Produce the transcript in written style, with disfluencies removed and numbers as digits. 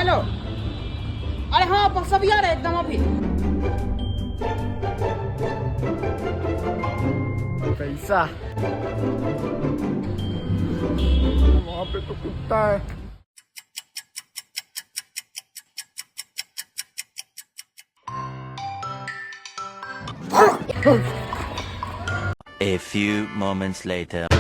Hello. अरे हाँ सब यार एकदम अभी। पैसा वहां पे तो कुत्ता है। A few moments later.